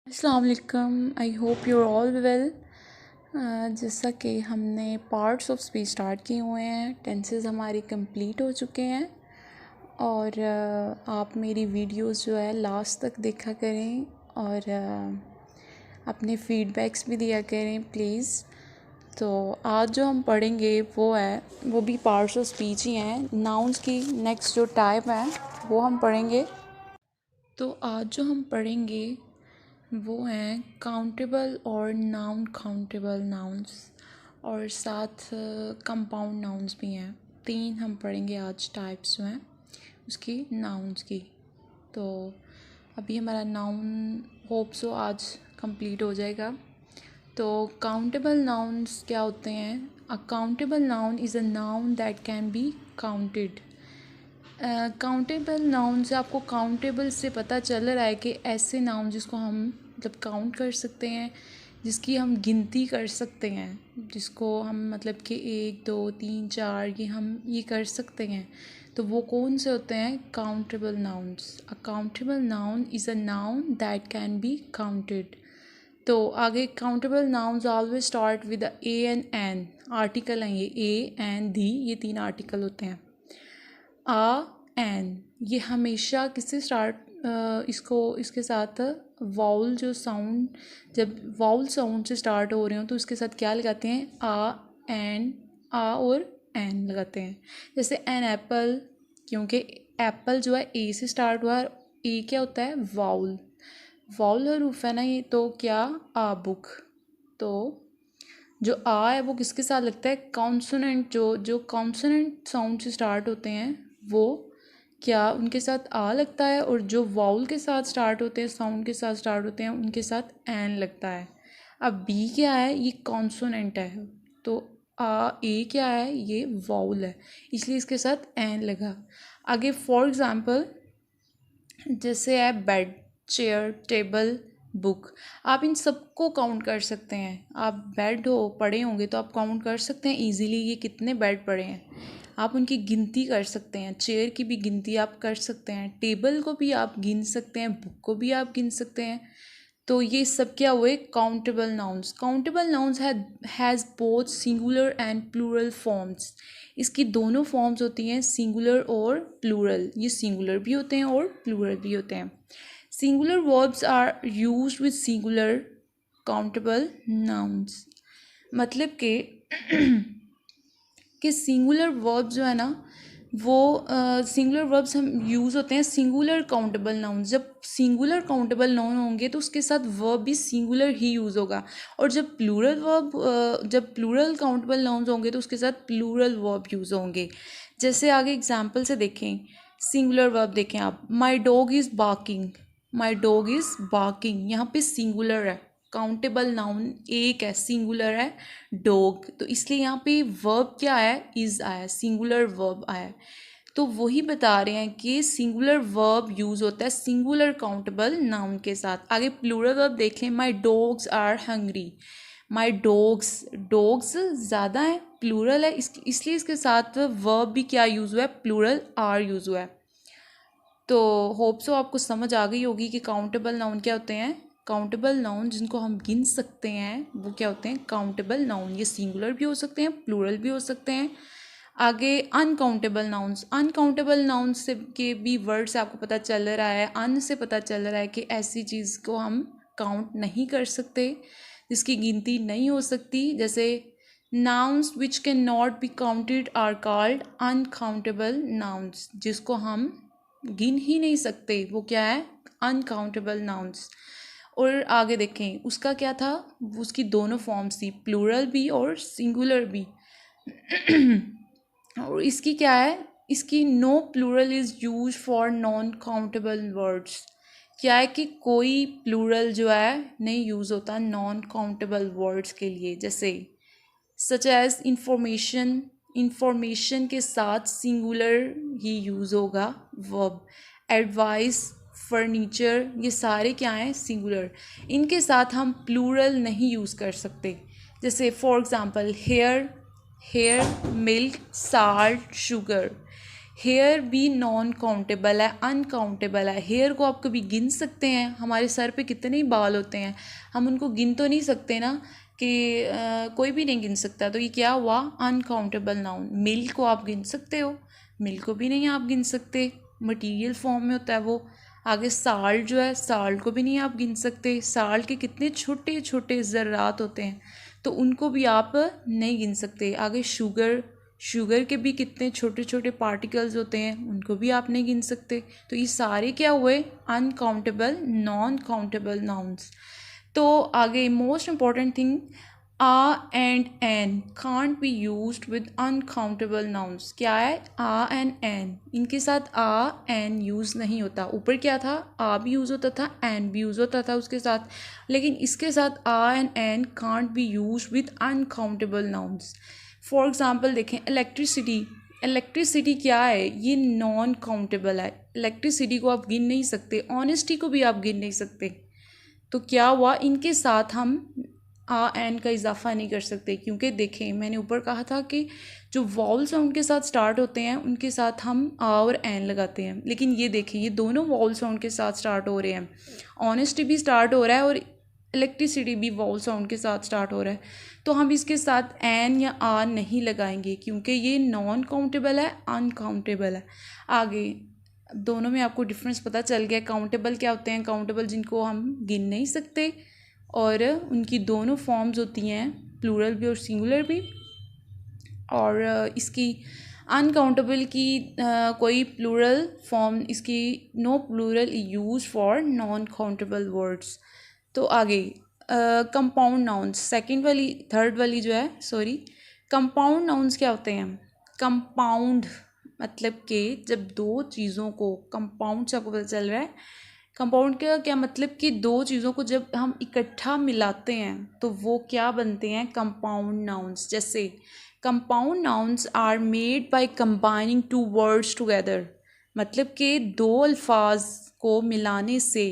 अस्सलाम वालेकुम। I hope you are all well. जैसा कि हमने पार्ट्स ऑफ स्पीच स्टार्ट किए हुए हैं, टेंसेस हमारी कंप्लीट हो चुके हैं और आप मेरी वीडियोस जो है लास्ट तक देखा करें और अपने फीडबैक्स भी दिया करें प्लीज़। तो आज जो हम पढ़ेंगे वो भी पार्ट्स ऑफ स्पीच ही हैं। नाउन्स की नेक्स्ट जो टाइप है वो हम पढ़ेंगे। तो आज जो हम पढ़ेंगे वो हैं काउंटेबल और नाउन काउंटेबल नाउन्स और साथ कंपाउंड नाउन्स भी हैं। 3 हम पढ़ेंगे आज टाइप्स जो हैं उसकी नाउन्स की। तो अभी हमारा नाउन होप सो आज कंप्लीट हो जाएगा। तो काउंटेबल नाउन्स क्या होते हैं? A countable noun is a noun that can be counted. Countable noun से आपको काउंटेबल से पता चल रहा है कि ऐसे नाउन जिसको हम मतलब काउंट कर सकते हैं, जिसकी हम गिनती कर सकते हैं, जिसको हम मतलब कि 1 2 3 4 ये कर सकते हैं। तो वो कौन से होते हैं? Countable nouns. A countable noun is a noun that can be counted. तो आगे countable nouns always start with a and an. Article हैं ये, ए एंड दी, ये 3 आर्टिकल होते हैं। आ एन ये हमेशा किससे स्टार्ट इसके साथ वाउल जो साउंड, जब वाउल साउंड से स्टार्ट हो रहे हो तो उसके साथ क्या लगाते हैं? आ एन, आ और एन लगाते हैं। जैसे एन एप्पल, क्योंकि एप्पल जो है ए से स्टार्ट हुआ है। ए क्या होता है? वाउल, वाउल हरूफ है ना ये। तो क्या? आ बुक। तो जो आ है वो किसके साथ लगता है? कॉन्सोनेंट, जो कॉन्सोनेंट साउंड से स्टार्ट होते हैं वो क्या उनके साथ आ लगता है, और जो वाउल के साथ स्टार्ट होते हैं, साउंड के साथ स्टार्ट होते हैं, उनके साथ एन लगता है। अब बी क्या है? ये कॉन्सोनेंट है। तो आ ए क्या है? ये वाउल है, इसलिए इसके साथ एन लगा। आगे फॉर एग्ज़ाम्पल जैसे है बेड, चेयर, टेबल, बुक। आप इन सबको काउंट कर सकते हैं। आप बेड हो पढ़े होंगे तो आप काउंट कर सकते हैं इजीली ये कितने बेड पड़े हैं। आप उनकी गिनती कर सकते हैं। चेयर की भी गिनती आप कर सकते हैं, टेबल को भी आप गिन सकते हैं, बुक को भी आप गिन सकते हैं। तो ये सब क्या हुए? Countable nouns. Countable nouns has both singular and plural forms. इसकी दोनों फॉर्म्स होती हैं, सिंगुलर और प्लूरल। ये सिंगुलर भी होते हैं और प्लूरल भी होते हैं। Singular verbs are used with singular countable nouns. मतलब कि सिंगुलर वर्ब जो है ना वो सिंगुलर वर्ब्स हम यूज़ होते हैं सिंगुलर काउंटेबल नाउन। जब सिंगुलर काउंटेबल नाउन होंगे तो उसके साथ वर्ब भी सिंगुलर ही यूज़ होगा, और जब प्लूरल काउंटेबल नाउन्स होंगे तो उसके साथ प्लूरल वर्ब यूज़ होंगे। जैसे आगे एग्जांपल से देखें, सिंगुलर वर्ब देखें आप, my dog is barking. My dog is barking, यहाँ पे सिंगुलर है, काउंटेबल नाउन एक है, सिंगुलर है डॉग, तो इसलिए यहाँ पे वर्ब क्या है? इज़ आया, सिंगुलर वर्ब आया। तो वही बता रहे हैं कि सिंगुलर वर्ब यूज़ होता है सिंगुलर काउंटेबल नाउन के साथ। आगे प्लूरल वर्ब देख लें, my dogs are hungry. My dogs, dogs ज़्यादा है, प्लूरल है, इसलिए इसके साथ वर्ब भी क्या यूज़ हुआ है? प्लूरल आर यूज़ हुआ है। तो होप सो आपको समझ आ गई होगी कि काउंटेबल नाउन क्या होते हैं। काउंटेबल नाउन जिनको हम गिन सकते हैं वो क्या होते हैं? Countable noun. ये सिंगुलर भी हो सकते हैं, प्लूरल भी हो सकते हैं। आगे अनकाउंटेबल नाउन्स। अनकाउंटेबल नाउन्स से के भी वर्ड से आपको पता चल रहा है, अन से पता चल रहा है कि ऐसी चीज़ को हम काउंट नहीं कर सकते, जिसकी गिनती नहीं हो सकती। जैसे nouns which can not be counted are called uncountable nouns. जिसको हम गिन ही नहीं सकते वो क्या है? Uncountable nouns. और आगे देखें उसका क्या था? उसकी दोनों फॉर्म्स थी, प्लूरल भी और सिंगुलर भी। और इसकी क्या है? इसकी no plural is use for non countable words. क्या है कि कोई प्लूरल जो है नहीं यूज़ होता नॉन काउंटेबल वर्ड्स के लिए। जैसे सच एज इंफॉर्मेशन, इंफॉर्मेशन के साथ सिंगुलर ही यूज़ होगा वर्ब। एडवाइस, फर्नीचर, ये सारे क्या हैं? सिंगुलर। इनके साथ हम प्लूरल नहीं यूज़ कर सकते। जैसे for example hair, hair, milk, salt, sugar. Hair भी नॉन काउंटेबल है, अनकाउंटेबल है। हेयर को आप कभी गिन सकते हैं? हमारे सर पे कितने ही बाल होते हैं, हम उनको गिन तो नहीं सकते ना, कि कोई भी नहीं गिन सकता। तो ये क्या हुआ? Uncountable noun. मिल्क को आप गिन सकते हो? मिल्क को भी नहीं आप गिन सकते, मटीरियल फॉर्म में होता है वो। आगे साल्ट जो है, साल्ट को भी नहीं आप गिन सकते, साल्ट के कितने छोटे छोटे ज़र्रात होते हैं, तो उनको भी आप नहीं गिन सकते। आगे शुगर, शुगर के भी कितने छोटे छोटे पार्टिकल्स होते हैं, उनको भी आप नहीं गिन सकते। तो ये सारे क्या हुए? Uncountable, non countable nouns. तो आगे most important thing, a and an can't be used with uncountable nouns. क्या है? आ एंड एन, इनके साथ आ एन यूज़ नहीं होता। ऊपर क्या था? आ भी यूज़ होता था, एन भी यूज़ होता था उसके साथ, लेकिन इसके साथ a and an can't be used with uncountable nouns. For example देखें, इलेक्ट्रिसिटी। इलेक्ट्रिसिटी क्या है? ये नॉन काउंटेबल है। इलेक्ट्रिसिटी को आप गिन नहीं सकते, ऑनेस्टी को भी आप गिन नहीं सकते। तो क्या हुआ? इनके साथ हम आ एन का इजाफा नहीं कर सकते, क्योंकि देखें मैंने ऊपर कहा था कि जो वॉवल साउंड के साथ स्टार्ट होते हैं उनके साथ हम आ और एन लगाते हैं, लेकिन ये देखें ये दोनों वॉवल साउंड के साथ स्टार्ट हो रहे हैं। ऑनेस्टी भी स्टार्ट हो रहा है और इलेक्ट्रिसिटी भी वॉवल साउंड के साथ स्टार्ट हो रहा है। तो हम इसके साथ एन या आ नहीं लगाएंगे, क्योंकि ये नॉन काउंटेबल है, अनकाउंटेबल है। आगे दोनों में आपको डिफरेंस पता चल गया। काउंटेबल क्या होते हैं? काउंटेबल जिनको हम गिन नहीं सकते, और उनकी दोनों फॉर्म्स होती हैं, प्लूरल भी और सिंगुलर भी। और इसकी अनकाउंटेबल की कोई प्लूरल फॉर्म, इसकी no plural use for non countable words. तो आगे कंपाउंड नाउन्स, सेकंड वाली, थर्ड वाली जो है, सॉरी, कंपाउंड नाउन्स क्या होते हैं? कंपाउंड मतलब कि जब दो चीज़ों को, कंपाउंड से आपको पता चल रहा है, कंपाउंड का क्या मतलब कि दो चीज़ों को जब हम इकट्ठा मिलाते हैं तो वो क्या बनते हैं? Compound nouns. जैसे compound nouns are made by combining two words together, मतलब कि दो अल्फाज को मिलाने से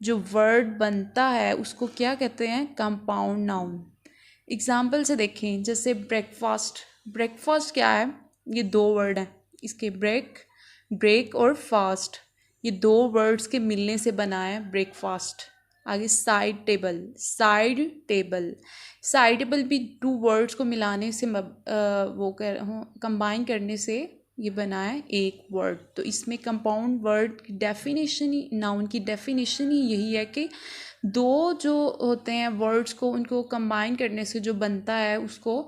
जो वर्ड बनता है उसको क्या कहते हैं? Compound noun. एग्जाम्पल से देखें, जैसे ब्रेकफास्ट। ब्रेकफास्ट क्या है? ये दो वर्ड हैं इसके, ब्रेक, ब्रेक और फास्ट, ये दो वर्ड्स के मिलने से बना है ब्रेकफास्ट। आगे side table, side table, side table भी टू वर्ड्स को मिलाने से कंबाइन करने से ये बना है एक वर्ड। तो इसमें कंपाउंड वर्ड की डेफिनेशन ही, नाउन की डेफिनेशन ही यही है कि दो जो होते हैं वर्ड्स को, उनको कंबाइन करने से जो बनता है उसको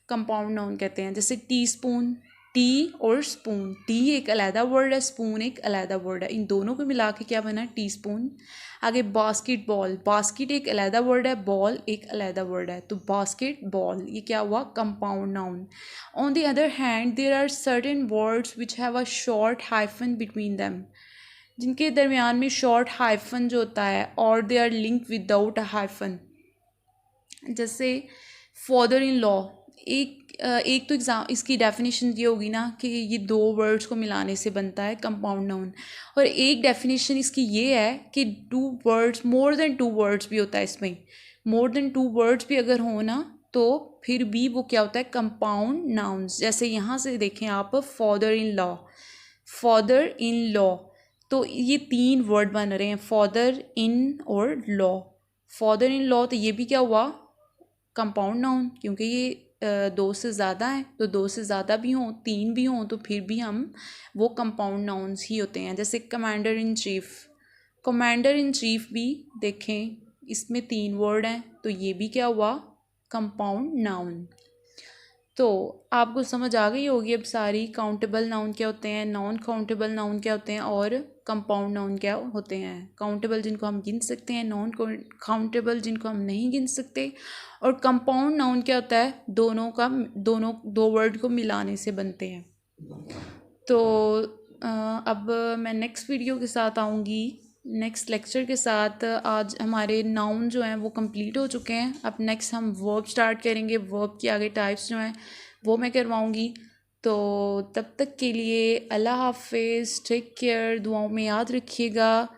कंपाउंड नाउन कहते हैं। जैसे टी स्पून, टी और स्पून, टी एक अलहदा वर्ड है, स्पून एक अलहदा वर्ड है, इन दोनों को मिला के क्या बना? Tea spoon. आगे बास्केटबॉल, बास्केट एक अलहदा वर्ड है, बॉल एक अलहदा वर्ड है, तो बास्केट बॉल, ये क्या हुआ? Compound noun. On the other hand there are certain words which have a short hyphen between them, जिनके दरमियान में शॉर्ट हाइफन जो होता है, और they are linked without a hyphen. जैसे फादर इन लॉ, एक तो एग्जाम इसकी डेफिनेशन ये होगी ना कि ये दो वर्ड्स को मिलाने से बनता है कंपाउंड नाउन, और एक डेफिनेशन इसकी ये है कि two words, more than two words भी होता है इसमें, मोर देन टू वर्ड्स भी अगर हो ना तो फिर भी वो क्या होता है? Compound nouns. जैसे यहाँ से देखें आप, father in law, father in law, तो ये तीन वर्ड बन रहे हैं, फादर इन और लॉ। फादर इन लॉ, तो ये भी क्या हुआ? कंपाउंड नाउन, क्योंकि ये दो से ज़्यादा हैं, तो दो से ज़्यादा भी हों, तीन भी हों, तो फिर भी हम वो कंपाउंड नाउन्स ही होते हैं। जैसे commander in chief, commander in chief भी देखें इसमें तीन वर्ड हैं, तो ये भी क्या हुआ? Compound noun. तो आपको समझ आ गई होगी अब सारी, काउंटेबल नाउन क्या होते हैं, नॉन काउंटेबल नाउन क्या होते हैं, और कंपाउंड नाउन क्या होते हैं। काउंटेबल जिनको हम गिन सकते हैं, नॉन काउंटेबल जिनको हम नहीं गिन सकते, और कंपाउंड नाउन क्या होता है? दोनों दो वर्ड को मिलाने से बनते हैं। तो अब मैं नेक्स्ट वीडियो के साथ आऊँगी, नेक्स्ट लेक्चर के साथ। आज हमारे नाउन जो हैं वो कंप्लीट हो चुके हैं, अब नेक्स्ट हम वर्ब स्टार्ट करेंगे, वर्ब की आगे टाइप्स जो हैं वो मैं करवाऊँगी। तो तब तक के लिए अल्लाह हाफिज़, टेक केयर, दुआओं में याद रखिएगा।